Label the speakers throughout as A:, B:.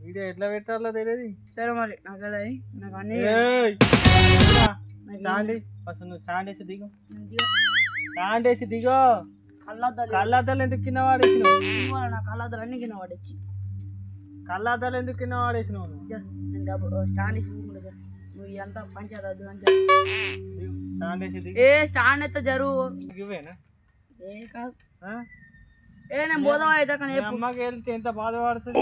A: Video ఎట్లా పెట్టాలో తెలియదు.
B: సరే మరి నాకు అన్ని
A: ఫస్ట్ నువ్వు స్టాండ్ వేసి దిగు. స్టాండ్ వేసి దిగో. కళ్ళద్దాలు ఎందుకు కింద వాడేసినావు?
B: నా కళ్ళద్దాలు అన్ని కింద వాడేసి.
A: కళ్ళద్దాలు ఎందుకు కింద వాడేసినావు?
B: స్టాండ్ వేసి నువ్వు ఎంత పంచాయతీ
A: స్టాండ్ వేసి దిగు.
B: ఏ స్టాండ్ అయితే జరువు
A: ఇవేనా?
B: ఏ కాదు ఏ నేను బోధం అయితే కానీ
A: అమ్మకి వెళ్తే ఎంత బాధపడుతుంది.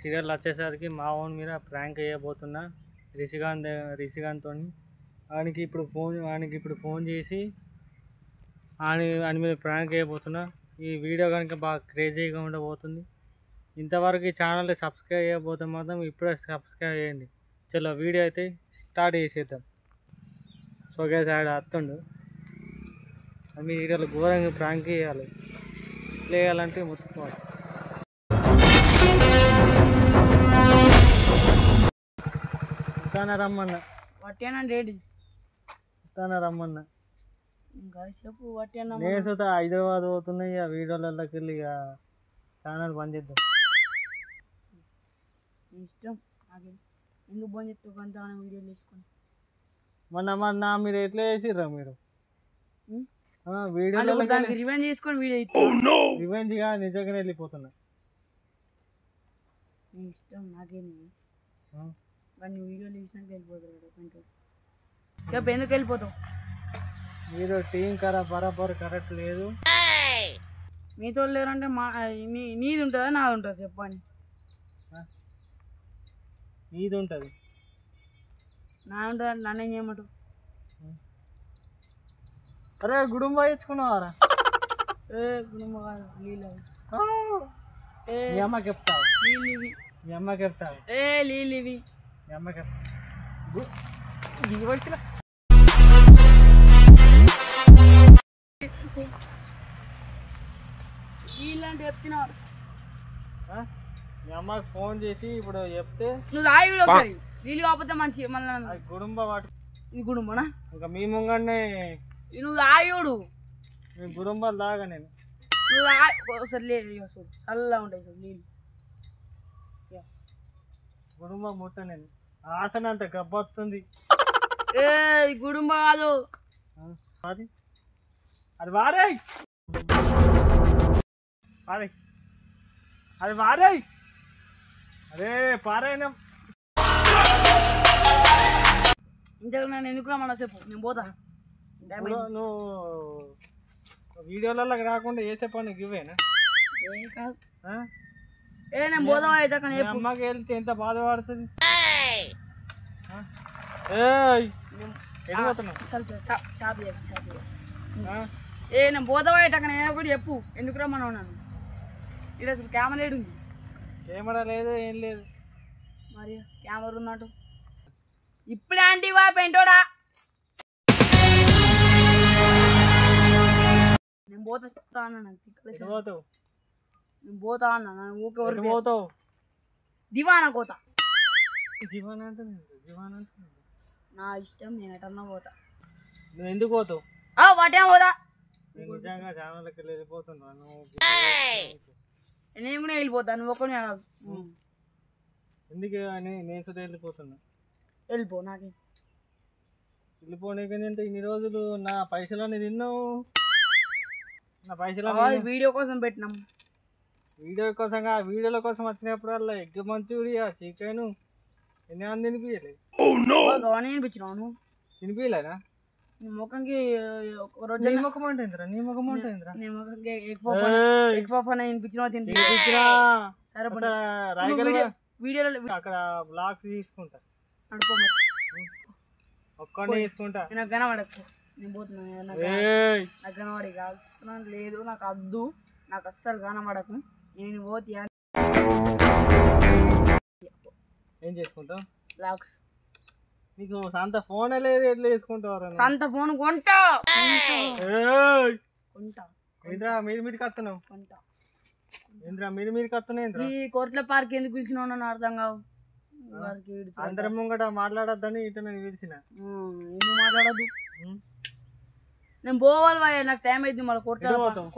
A: సీరియల్ వచ్చేసరికి మా ఓన్ మీద ప్రాంక్ వేయబోతున్నా రిషికాంత్తో. ఆయనకి ఇప్పుడు ఫోన్ చేసి ఆయన మీద ప్రాంక్ వేయబోతున్నా. ఈ వీడియో కనుక బాగా క్రేజీగా ఉండబోతుంది. ఇంతవరకు ఈ ఛానల్ని సబ్స్క్రైబ్ చేయబోతే మాత్రం ఇప్పుడే సబ్స్క్రైబ్ చేయండి. చలో వీడియో అయితే స్టార్ట్ చేసేద్దాం. సో గైస్ ఆడ అత్తుండు మీ వీడియోలో ఘోరంగా ప్రాంక్ చేయాలి. ఇట్లా వేయాలంటే ముట్టుకోవాలి. రమ్మన్నా రమ్మన్నా నేను చూస్తా హైదరాబాద్ పోతున్నాయి. ఆ వీడియోలకి వెళ్ళి ఇక ఛానల్ బంద్ చేద్దాం.
B: ఇష్టం ఎందుకు బంద్ చేస్తావు? వీడియోలు తీసుకొని
A: మొన్న మీరు ఎట్లా చేసిర్రా మీరు
B: వీడియో రివెంజ్ చేసుకొని వీడియో
A: రివెంజ్ గా నిజంగానే వెళ్ళిపోతున్నా.
B: ఇష్టం నాకేం కానీ వీడియోలు తీసినాక వెళ్ళిపోతాడు. చెప్పు ఎందుకు వెళ్ళిపోతావు?
A: మీరు టీం బరాబర్ కరెక్ట్ లేదు.
B: మీతో లేరంటే నీది ఉంటుందా నాది ఉంటుంది చెప్పండి.
A: నీది ఉంటుంది
B: నా ఉంటుంది. నన్నేం చేయమంటావు?
A: అరే గుడుంబ ఇచ్చుకున్నావారా?
B: ఏ గుడుంబ కాదు లీలు.
A: మీ అమ్మ చెప్తావు.
B: లీలు ఇవి
A: మీ అమ్మ చెప్తావు.
B: ఏ లీలు ఇవి
A: మీ అమ్మ చెప్తావు. వయసులో
B: వీళ్ళంటే చెప్తున్నా.
A: మీ అమ్మకి ఫోన్ చేసి ఇప్పుడు చెప్తే
B: నువ్వు ఆగి ఒకసారి నీళ్ళు కాకపోతే మంచి మళ్ళీ
A: గుడుంబ వాటి
B: నీ గుడుంబనా?
A: ఇంకా మీ ముంగనే
B: నువ్వు ఆయుడు
A: మీ గుడుంబాలు దాగా నేను
B: నువ్వు ఒకసారి లేదు చల్లగా ఉంటాయి సార్ నీళ్ళు.
A: గుడుంబ ముట్ట నేను ఆసన అంత గబ్బొస్తుంది.
B: ఏ గుడుంబ కాదు
A: అది వారే అది వారే. అరే పారాయణ
B: ఇంతకు నన్ను ఎందుకు రమ్మన్నా చెప్పు నేను పోతా.
A: నువ్వు వీడియోలలోకి రాకుండా వేసే పని ఇవేనా?
B: ఏ నేను పోదాం అయితే కానీ
A: అమ్మకి వెళ్తే ఎంత బాధపడుతుంది.
B: సరే సరే షాప్ ఏ నేను పోదాం అయితే కానీ ఏదో కూడా చెప్పు ఎందుకు రమ్మన్నా ఉన్నాను. ఇది అసలు కెమెరా ఏడుంది?
A: కెమెరా లేదు ఏం లేదు.
B: మరి కెమెరా ఉన్నట్టు ఇప్పుడే ఆంటీ వా పెంటోడా నేను పోతా అన్నా. నేను పోతా అన్నా. ఊకే
A: పోతావు
B: దివానా కోతా.
A: దివానా అంటే
B: నా ఇష్టం నేను ఎటన్నా పోతా.
A: నువ్వు ఎందుకు పోతావు?
B: వాటే పోతా.
A: నిజంగా ఛానల్కి వెళ్ళిపోతున్నాను.
B: నేను కూడా వెళ్ళిపోతా. నువ్వు ఒక్కనే
A: ఎందుకు నేను వెళ్ళిపోతున్నా.
B: వెళ్ళిపో నాకే
A: వెళ్ళిపోనీ. ఇన్ని రోజులు నా పైసలన్నీ తిన్నావు. నా పైసలు
B: వీడియో కోసం పెట్టినాం.
A: వీడియో కోసం వీడియోల కోసం వచ్చినప్పుడల్లా ఎగ్ మంచూరియా చికెన్ ఎన్ని అంది తినిపించలేదు.
B: తినిపించినావు
A: తినిపించలేనా?
B: నీ ముఖంకి
A: నీ ముఖం అంటేంద్రా? నీ ముఖం అంటేంద్రా?
B: నీ ముఖంకి ఎక్కువ తినిపించినావు. తినిపించినా సరే వీడియోలో
A: అక్కడ బ్లాగ్స్ తీసుకుంటా.
B: నడుపో మరి
A: ఒక్కడే తీసుకుంటా.
B: నాకు కనబడకు. నేను పోతున్నా. నాకు కనబడి అవసరం లేదు. నాకు వద్దు. నాకు అస్సలు కనబడకు. నేను పోతే
A: ఏం చేసుకుంటావు?
B: బ్లాగ్స్.
A: నీకు సంత ఫోన్ లేదు. ఎట్లా చేసుకుంటావు?
B: సంత ఫోన్ కొంటా. కొంటా
A: ఏంట్రా మీదికి వస్తున్నావు?
B: కొంటా
A: ఏంద్రా మీరు కత్తున్నాయి
B: ఈ కోట్ల పార్క్ ఎందుకు పిలిచినావు నన్ను అర్థం కావు వారికి
A: అందరం ముంగట మాట్లాడొద్దని ఇటు నేను పిలిచిన
B: ఎందుకు మాట్లాడద్దు నేను పోవాలి భయ నాకు టైం అయింది మళ్ళీ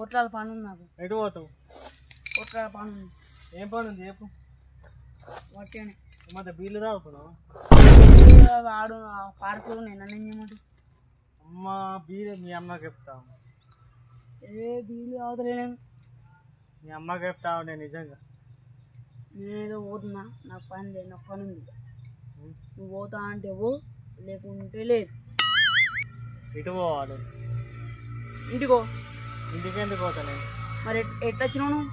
B: కొట్లాల పని ఉంది నాకు
A: ఎటు పోతావు
B: కొట్లాల పని ఉంది
A: ఏం పని ఉంది చెప్పు
B: వాటినే
A: మధ్య బీళ్ళు తాగుతున్నావు
B: ఆడు పార్కులో నేను నన్ను ఏం చేయమంటు
A: అమ్మ బీలు మీ అమ్మకి చెప్తావు
B: ఏ బీలు అవతలేను
A: మీ అమ్మకి చెప్తావు నేను నిజంగా
B: నేనేదో పోతున్నా నాకు పని లేదు నాకు పని ఉంది నువ్వు పోతా అంటే పో లేకుంటే లేదు
A: ఇటు పోవాలి
B: ఇంటికో
A: ఇంటికి ఎందుకు పోతా నేను
B: మరి ఎట్లా వచ్చినావు నువ్వు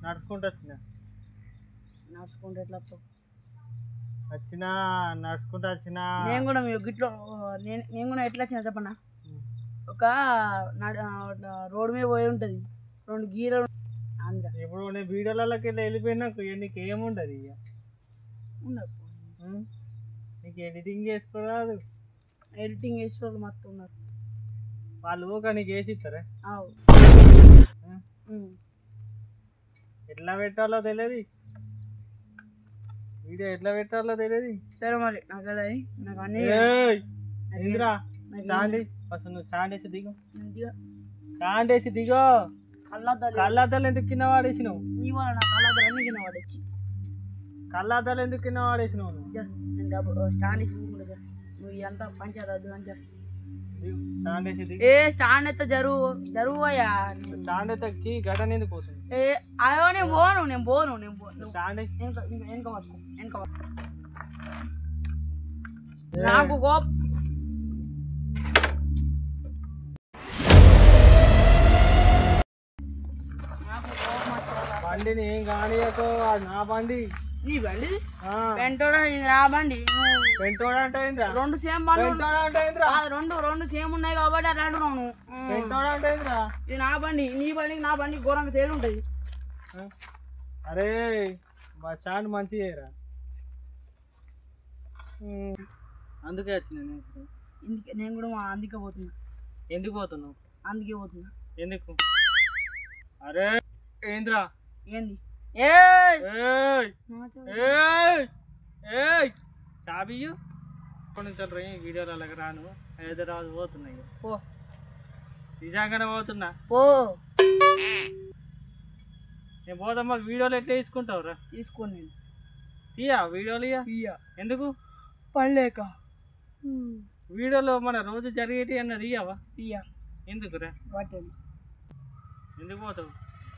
A: నడుచుకుంటూ వచ్చిన
B: నడుచుకుంటే ఎట్లా వస్తావు
A: వచ్చినా నడుచుకుంటూ వచ్చినా
B: నేను కూడా మీ గిట్లో నేను కూడా ఎట్లా వచ్చినా చెప్పన్నా ఒక రోడ్డు మీద పోయి ఉంటుంది 2 గీరలు ఆంధ్ర
A: ఇప్పుడు నేను వీడియోలకి వెళ్ళి వెళ్ళిపోయినాకు నీకు ఏముండదు ఇక
B: ఉండదు
A: నీకు ఎడిటింగ్ చేసుకోరాదు
B: ఎడిటింగ్ వేసేవాళ్ళు మొత్తం ఉన్నారు
A: వాళ్ళు ఊక నీకు వేసి ఇస్తారా ఎట్లా పెట్టాలో తెలియదు వీడియో ఎట్లా పెట్టాలో తెలియదు
B: సరే మరి నాకు నాకు అన్నీ
A: ఇంద్రా స్టాండ్ ఫస్ట్ నువ్వు స్టాండ్ వేసి దిగు స్టాండ్ వేసి దిగో కళ్ళద్దాలు ఎందుకు కింద వాడేసినావు
B: నీ వాళ్ళ నా కళ్ళద్దాలు అన్నీ కింద వాడేసి
A: కళ్ళద్దాలు ఎందుకు కింద వాడేసినావు
B: నేను స్టాండ్ వేసి నువ్వు ఎంత పంచాయతీ అని చెప్పి
A: స్టాండ్ వేసి దిగు
B: ఏ స్టాండ్ అయితే జరువు అయ్యా
A: స్టాండ్ అయితే గడ్డ ఎందుకు పోతుంది
B: ఏ అయ్యో నేను పోను
A: స్టాండ్
B: వెనక నాకు కోపం
A: బండిని ఏం కానీయకో అది నా బండి
B: నీ బండి పెంటోడా నా బండి
A: పెంటోడా అంటే
B: 2 సేమ్ బండి రెండు సేమ్ ఉన్నాయి కాబట్టి అట్లా అంటున్నాను
A: పెంటోడా అంటే
B: ఇది నా బండి నీ బండికి నా బండికి ఘోరంగా తేడా ఉంటుంది
A: అరే మా స్టాండ్ మంచిగా చేయరా అందుకే వచ్చిన
B: నేను కూడా అందుకే పోతున్నా
A: ఎందుకు పోతున్నావు
B: అందుకే పోతున్నా
A: ఎందుకు అరే ఏంద్రా
B: ఏంది
A: చాబియు నుంచి వీడియోలు అలాగ రాను హైదరాబాద్ పోతున్నాయి
B: పో
A: నిజంగానే పోతున్నా
B: పో
A: నేను పోదమ్మా వీడియోలు ఎట్లా తీసుకుంటావురా
B: తీసుకోండి నేను
A: తీయా వీడియోలు
B: ఇయ్య
A: ఎందుకు
B: పడలేక
A: వీడియోలో మన రోజు జరిగేటి అన్నది ఇయ్యవా
B: ఇయ్య
A: ఎందుకురా
B: వాటేది
A: ఎందుకు పోతావు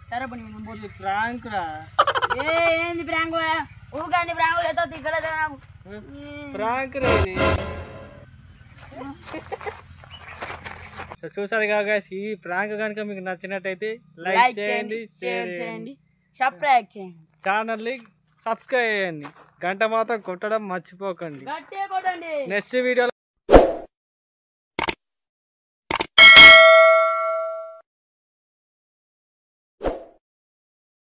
B: సరే పని నేను పోతుంది
A: ప్రాంక్ రా
B: ఏంది ప్రాంక్ ఊకండి ప్రాంక్ లేదో ఇక్కడ
A: ప్రాంక్ రా ఇది చూసారు కాగా ఈ ప్రాంక్ కనుక మీకు నచ్చినట్టయితే లైక్ చేయండి
B: షేర్ చేయండి సబ్స్క్రైబ్ చేయండి
A: ఛానల్ని సబ్స్క్రైబ్ చేయండి గంట మాత్రం కొట్టడం మర్చిపోకండి
B: గట్టిగా కొట్టండి
A: నెక్స్ట్ వీడియోలో